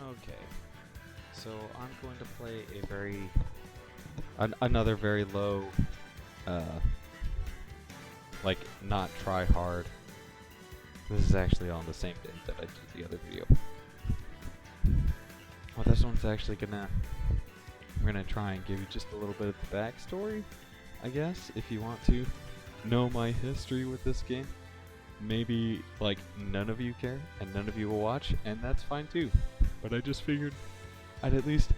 Okay, so I'm going to play a another very low, uh, like not try hard. This is actually on the same day that I did the other video. Well, this one's actually I'm gonna try and give you just a little bit of the backstory, I guess, if you want to know my history with this game. Maybe, like, none of you care, and none of you will watch, and that's fine too. But I just figured I'd at least...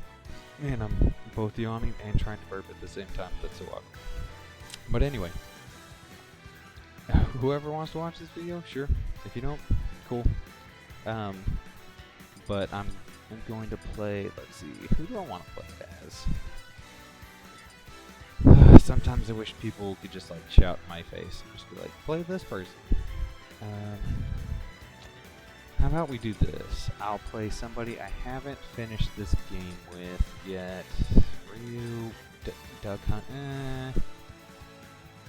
Man, I'm both yawning and trying to burp at the same time. That's so awkward. But anyway, whoever wants to watch this video, sure. If you don't, cool. But I'm going to play... Let's see, who do I want to play as? Sometimes I wish people could just, like, shout in my face and just be like, play this person. How about we do this? I'll play somebody I haven't finished this game with yet. Ryu, Duck Hunt.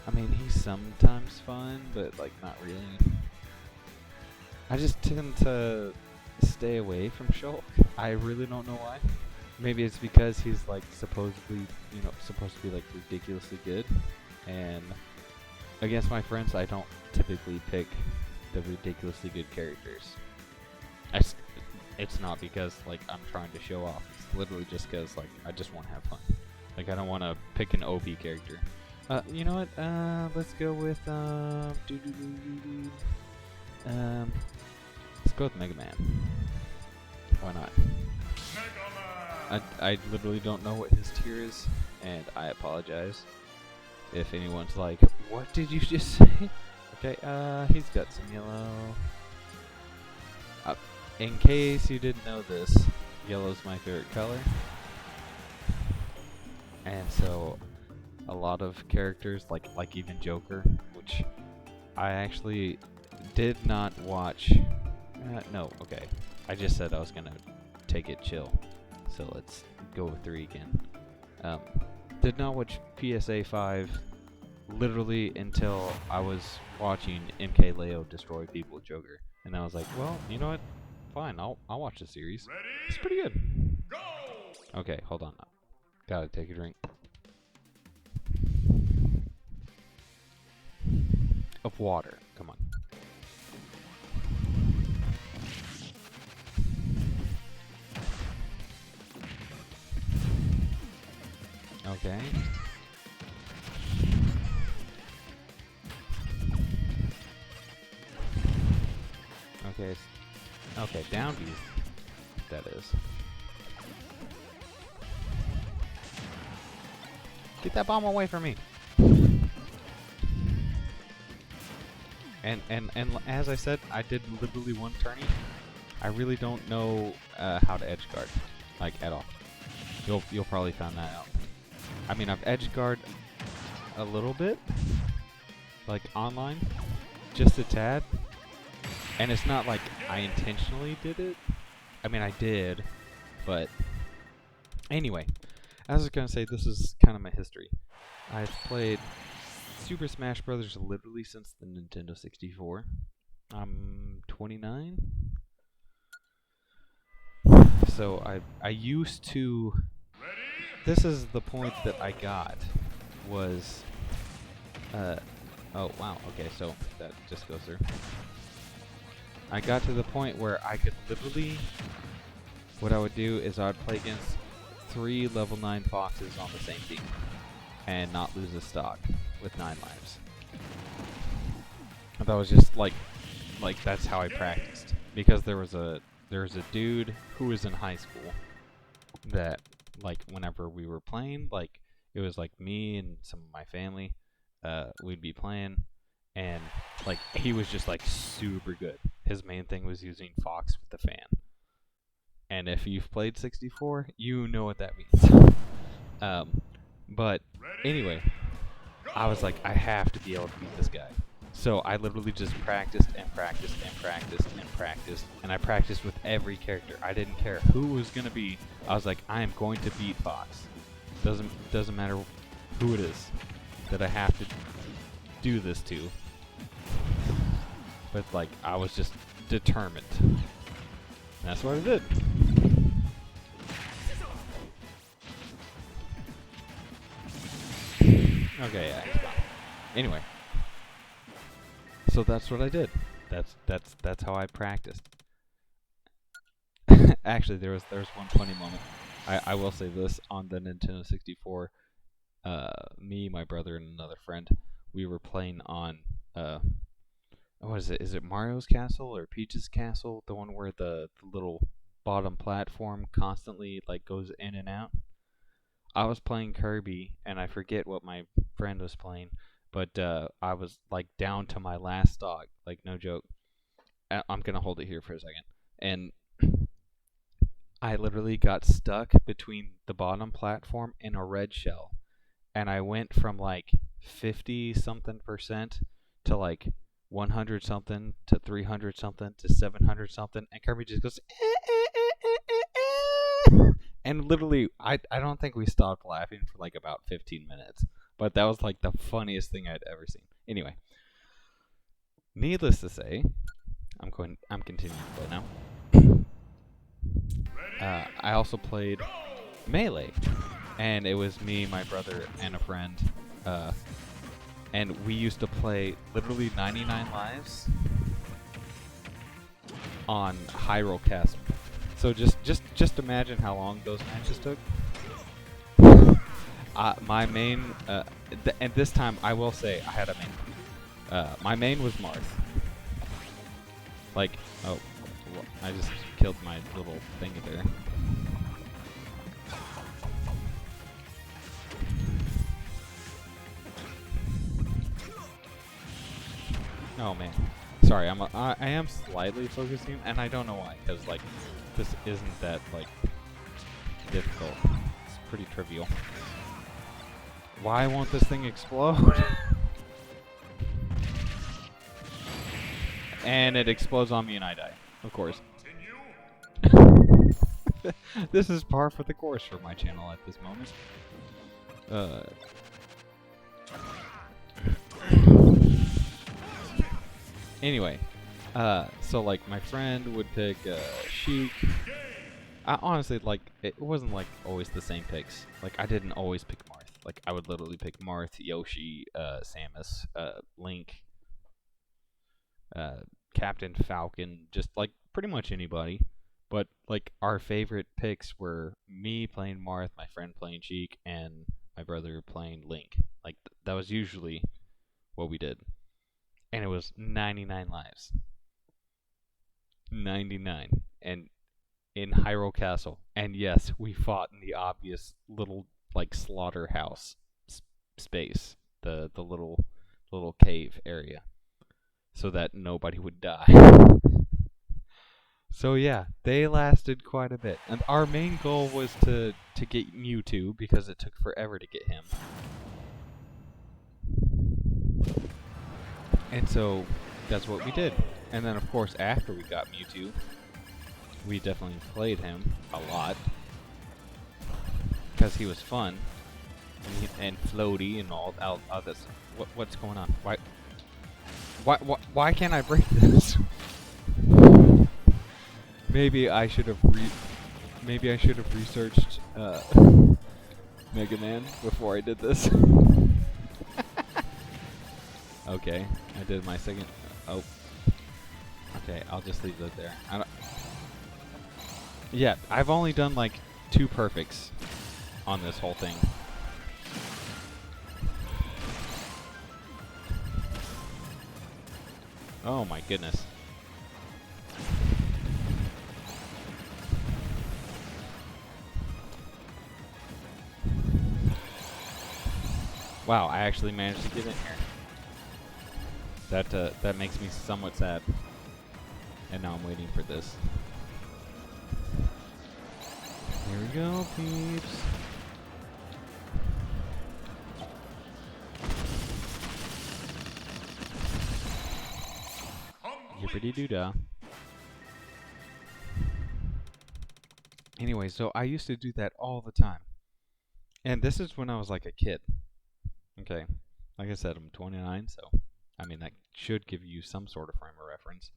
I mean, he's sometimes fun, but like not really. I just tend to stay away from Shulk. I really don't know why. Maybe it's because he's like supposedly, supposed to be like ridiculously good, and against my friends, I don't typically pick the ridiculously good characters. It's not because like I'm trying to show off. It's literally just because like I just want to have fun. Like I don't want to pick an OP character. You know what? Let's go with let's go with Megaman. Why not? I literally don't know what his tier is, and I apologize if anyone's like, what did you just say? Okay, he's got some yellow. In case you didn't know this, yellow's my favorite color. And so, a lot of characters, like even Joker, which I actually did not watch. No, okay. I just said I was gonna take it chill. So let's go with 3 again. Did not watch PSA 5 literally until I was watching MK Leo destroy people with Joker, and I was like, well, you know what? Fine, I'll watch the series. Ready? It's pretty good. Go! Okay, hold on. Gotta take a drink of water. Come on. Okay. Okay. Okay, down B. That is. Get that bomb away from me. And as I said, I did literally one turning. I really don't know how to edge guard, like at all. You'll probably find that out. I mean, I've edge guard a little bit, like online, just a tad. And it's not like I intentionally did it. I mean, I did, but anyway, as I was gonna say, this is kind of my history. I've played Super Smash Brothers literally since the Nintendo 64. I'm 29, so I used to. This is the point that I got was. Oh wow. Okay, so that just goes through. I got to the point where I could literally, what I would do is I would play against 3 level 9 foxes on the same team and not lose a stock with 9 lives. That was just like that's how I practiced, because there was a dude who was in high school that, like, whenever we were playing, like, it was like me and some of my family, we'd be playing. And, like, he was just, like, super good. His main thing was using Fox with the fan. And if you've played 64, you know what that means. But, anyway, I was like, I have to be able to beat this guy. So I literally just practiced and practiced and practiced and practiced. And I practiced with every character. I didn't care who it was going to be. I was like, I am going to beat Fox. Doesn't matter who it is that I have to do this to. But like, I was just determined. And that's what I did. Okay, yeah, he's gone. Anyway, so that's what I did. That's how I practiced. Actually, there was one funny moment. I will say this on the Nintendo 64. Me, my brother, and another friend, we were playing on what is it? Is it Mario's Castle or Peach's Castle? The one where the little bottom platform constantly like goes in and out. I was playing Kirby, and I forget what my friend was playing, but I was like down to my last stock, like no joke. I'm gonna hold it here for a second, and I literally got stuck between the bottom platform and a red shell, and I went from like 50 something percent to like 100 something to 300 something to 700 something, and Kirby just goes and literally I don't think we stopped laughing for like about 15 minutes, but that was like the funniest thing I'd ever seen. Anyway, needless to say, I'm continuing to play now. I also played Melee, and it was me, my brother, and a friend, and we used to play literally 99 lives on Hyrule Castle. So just imagine how long those matches took. My main, and this time I will say I had a main. My main was Marth. Like, oh, I just killed my little thing there. Oh man, sorry. I am slightly focusing, and I don't know why, because like this isn't that like difficult. It's pretty trivial. Why won't this thing explode? And it explodes on me, and I die. Of course. This is par for the course for my channel at this moment. Anyway, so like my friend would pick Sheik. I honestly, like, it wasn't like always the same picks. Like, I didn't always pick Marth. Like, I would literally pick Marth, Yoshi, Samus, Link, Captain Falcon, just like pretty much anybody. But like our favorite picks were me playing Marth, my friend playing Sheik, and my brother playing Link. Like that was usually what we did. And it was 99 lives. 99. And in Hyrule Castle. And yes, we fought in the obvious little like slaughterhouse space, the little cave area, so that nobody would die. So yeah, they lasted quite a bit. And our main goal was to get Mewtwo, because it took forever to get him. And so that's what we did. And then of course after we got Mewtwo, we definitely played him a lot, because he was fun and floaty and all this. What's going on? Why can't I break this? Maybe I should have researched Megaman before I did this. Okay, I did my second. Oh, okay. I'll just leave that there. Yeah, I've only done like 2 perfects on this whole thing. Oh my goodness. Wow, I actually managed to get in here. That makes me somewhat sad. And now I'm waiting for this. Here we go, peeps. Yippity doo dah. Anyway, so I used to do that all the time. And this is when I was like a kid. Okay. Like I said, I'm 29, so I mean that should give you some sort of frame of reference.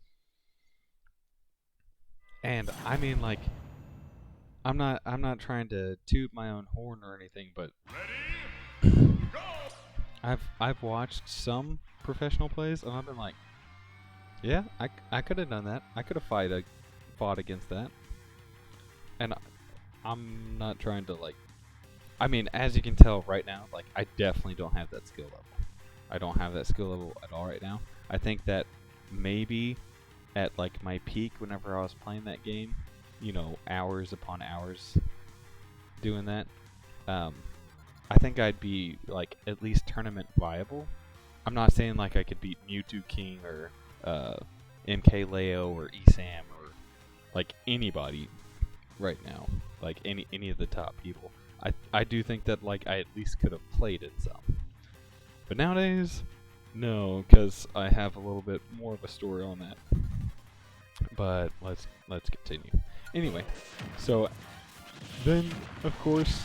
And I mean, like, I'm not trying to toot my own horn or anything, but I've watched some professional plays, and I've been like, yeah, I could have done that. I could have fought against that. And I'm not trying to like. I mean, as you can tell right now, like I definitely don't have that skill level. I don't have that skill level at all right now. I think that maybe at like my peak, whenever I was playing that game, you know, hours upon hours doing that, um, I think I'd be like at least tournament viable. I'm not saying like I could beat Mewtwo King or MK Leo or Esam or like anybody right now, like any of the top people. I do think that like I at least could have played it some, but nowadays, no, because I have a little bit more of a story on that. But let's continue. Anyway, so then of course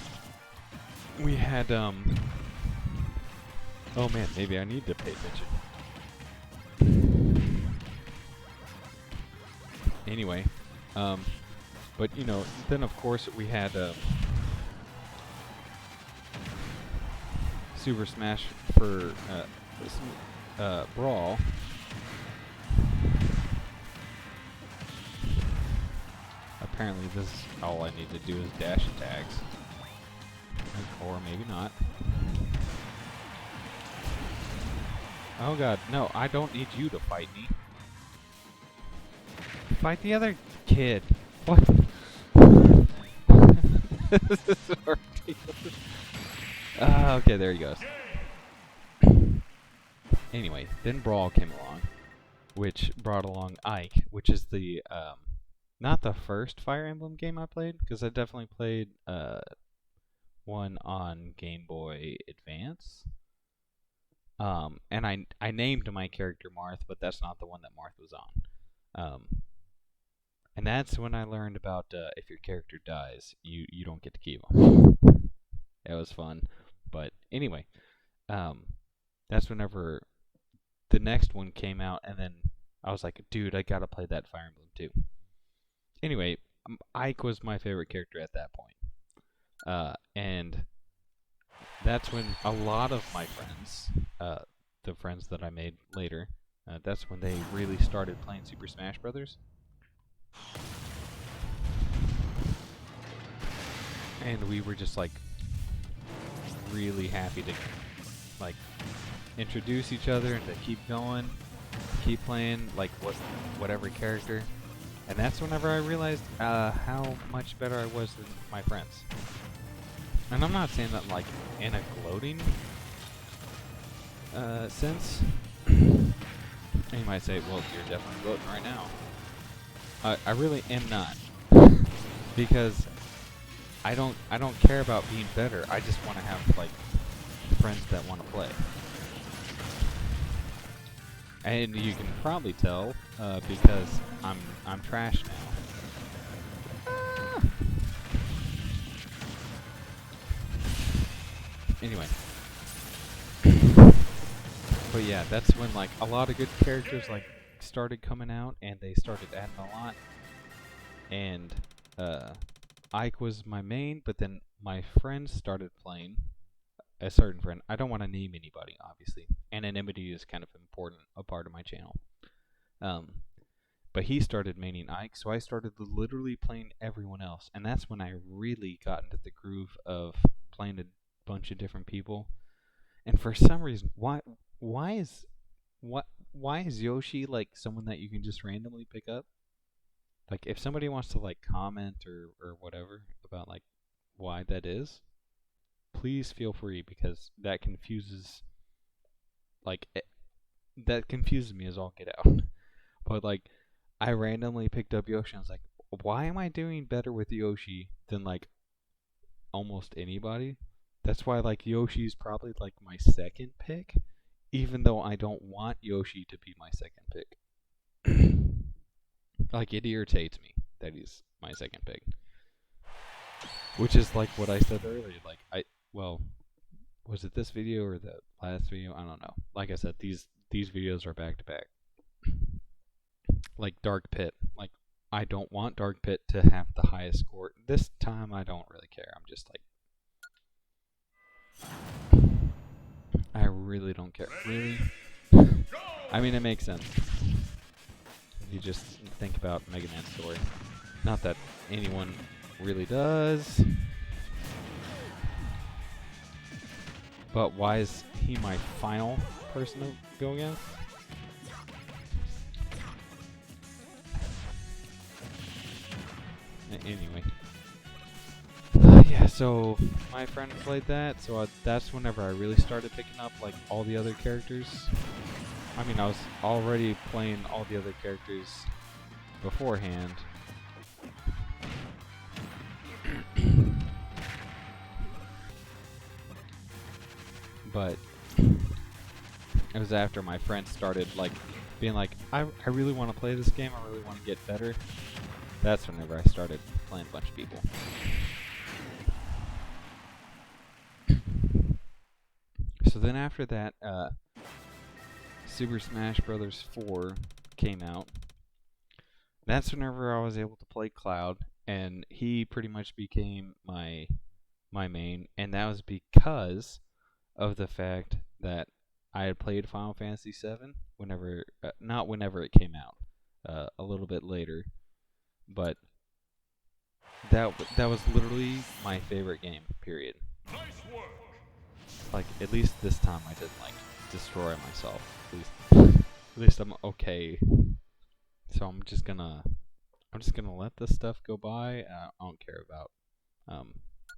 we had oh man, maybe I need to pay attention. Anyway, but you know, then of course we had Super Smash for Brawl. Apparently this is all I need to do is dash attacks. Or maybe not. Oh god, no, I don't need you to fight me. Fight the other kid. What? This is so ridiculous. Okay, there he goes. Anyway, then Brawl came along, which brought along Ike, which is the not the first Fire Emblem game I played, because I definitely played one on Game Boy Advance. And I named my character Marth, but that's not the one that Marth was on. And that's when I learned about if your character dies, you don't get to keep him. It was fun, but anyway, that's whenever the next one came out, and then I was like, dude, I gotta play that Fire Emblem too. Anyway, Ike was my favorite character at that point. And that's when a lot of my friends, the friends that I made later, that's when they really started playing Super Smash Brothers. And we were just like really happy to like introduce each other and to keep going, keep playing like whatever character. And that's whenever I realized how much better I was than my friends. And I'm not saying that like in a gloating sense. And you might say, well, you're definitely gloating right now. I really am not. Because I don't care about being better. I just want to have like friends that want to play. And you can probably tell because I'm trash now. Anyway. But yeah, that's when like a lot of good characters like started coming out and they started adding a lot. And Ike was my main, but then my friends started playing. A certain friend. I don't want to name anybody, obviously. Anonymity is kind of important, a part of my channel. But he started maining Ike, so I started literally playing everyone else, and that's when I really got into the groove of playing a bunch of different people. And for some reason, why is Yoshi like someone that you can just randomly pick up? Like if somebody wants to like comment or whatever about like why that is, please feel free, because that confuses that confuses me as all get out. But like I randomly picked up Yoshi and I was like, why am I doing better with Yoshi than like almost anybody? That's why like Yoshi's probably like my second pick, even though I don't want Yoshi to be my second pick. Like it irritates me that he's my second pick. Which is like what I said earlier, like well, was it this video or the last video? I don't know. Like I said, these videos are back to back. Like Dark Pit. Like I don't want Dark Pit to have the highest score. This time I don't really care. I'm just like I really don't care. Really? I mean, it makes sense. If you just think about Mega Man's story. Not that anyone really does. But why is he my final person to go against? Anyway. Yeah, so my friend played that, so that's whenever I really started picking up like all the other characters. I mean, I was already playing all the other characters beforehand. But it was after my friends started like being like, I really want to play this game, I really want to get better. That's whenever I started playing a bunch of people. So then after that, Super Smash Bros. 4 came out. That's whenever I was able to play Cloud, and he pretty much became my main, and that was because of the fact that I had played Final Fantasy VII whenever, not whenever it came out, a little bit later, but that was literally my favorite game. Period. Like, at least this time I didn't like destroy myself. At least I'm okay. So I'm just gonna let this stuff go by. I don't care about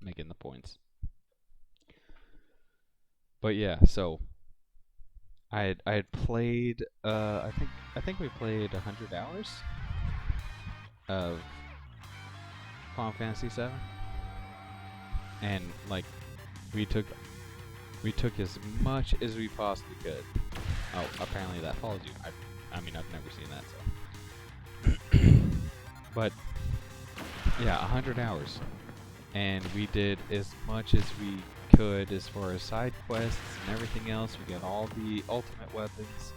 making the points. But yeah, so I had played I think we played 100 hours of Final Fantasy VII, and like we took as much as we possibly could. Oh, apparently that follows you. I mean, I've never seen that, so. But yeah, 100 hours, and we did as much as we could as far as side quests and everything else. We got all the ultimate weapons.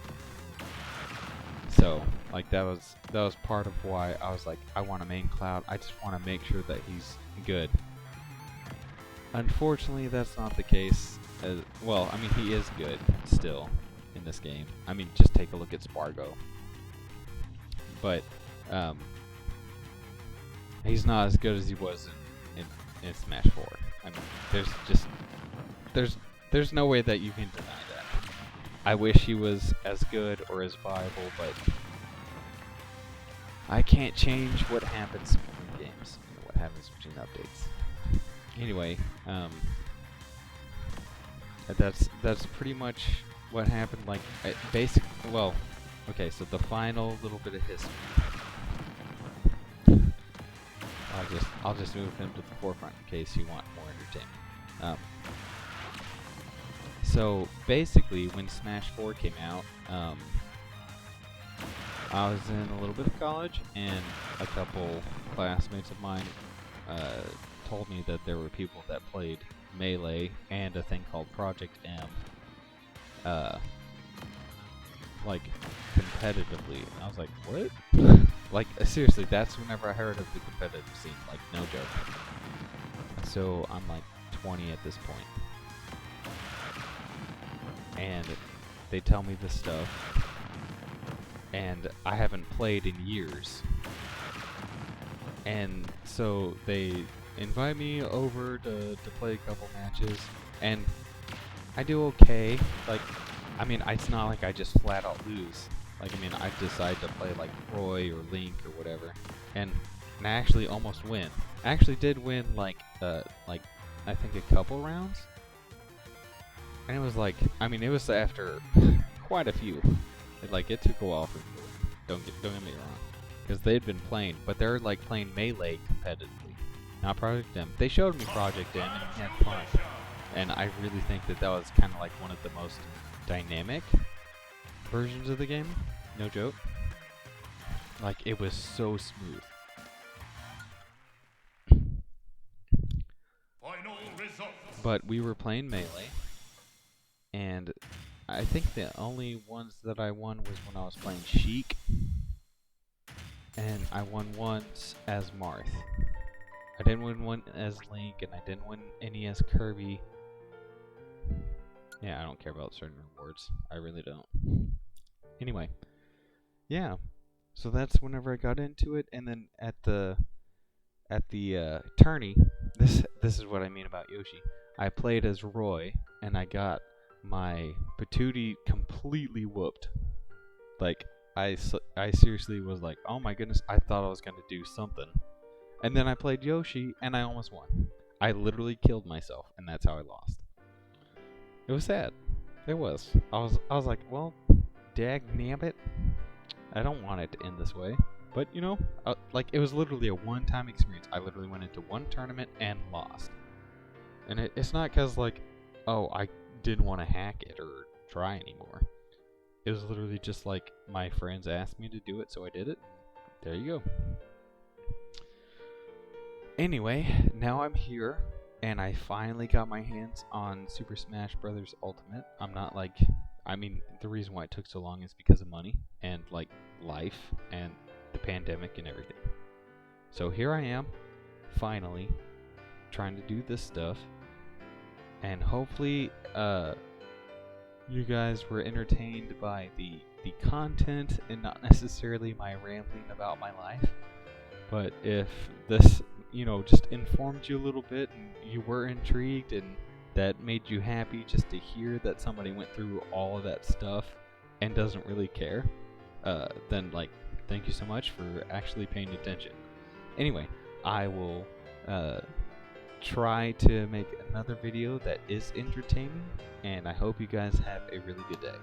So, like, that was part of why I was like, I want to main Cloud. I just want to make sure that he's good. Unfortunately, that's not the case. Well, I mean, he is good still in this game. I mean, just take a look at Spargo. But he's not as good as he was in Smash 4. I mean, there's no way that you can deny that. I wish he was as good or as viable, but I can't change what happens in games, what happens between updates. Anyway, that's pretty much what happened. Like, well, okay, so the final little bit of history. I'll just move him to the forefront in case you want more entertainment. So basically, when Smash 4 came out, I was in a little bit of college, and a couple classmates of mine told me that there were people that played Melee and a thing called Project M, like, competitively. And I was like, what? Like, seriously, that's whenever I heard of the competitive scene, like, no joke. So I'm like 20 at this point. And they tell me this stuff, and I haven't played in years. And so they invite me over to play a couple matches, and I do okay. Like, I mean, it's not like I just flat out lose. Like, I mean, I decide to play like Roy or Link or whatever, and I actually almost win. I actually did win like I think a couple rounds, and it was like, I mean, it was after quite a few. It took a while for me to win. Don't get me wrong, because they'd been playing, but they're like playing Melee competitively, not Project M. They showed me Project M, and we had fun, and I really think that was kind of like one of the most dynamic versions of the game. No joke. Like, it was so smooth. But we were playing Melee, and I think the only ones that I won was when I was playing Sheik, and I won once as Marth. I didn't win one as Link, and I didn't win any as Kirby. Yeah, I don't care about certain rewards. I really don't. Anyway, yeah. So that's whenever I got into it, and then at the tourney, this is what I mean about Yoshi. I played as Roy, and I got my patootie completely whooped. Like I seriously was like, oh my goodness, I thought I was gonna do something, and then I played Yoshi, and I almost won. I literally killed myself, and that's how I lost. It was sad. It was. I was like, well, dag nabbit. I don't want it to end this way. But you know, like it was literally a one-time experience. I literally went into one tournament and lost. And it's not because like, oh, I didn't want to hack it or try anymore. It was literally just like my friends asked me to do it, so I did it. There you go. Anyway, now I'm here, and I finally got my hands on Super Smash Bros. Ultimate. I'm not like, I mean, the reason why it took so long is because of money and like life and the pandemic and everything. So here I am, finally, trying to do this stuff, and hopefully, you guys were entertained by the content and not necessarily my rambling about my life. But if this, just informed you a little bit and you were intrigued and that made you happy just to hear that somebody went through all of that stuff and doesn't really care, then like, thank you so much for actually paying attention. Anyway, I will try to make another video that is entertaining, and I hope you guys have a really good day.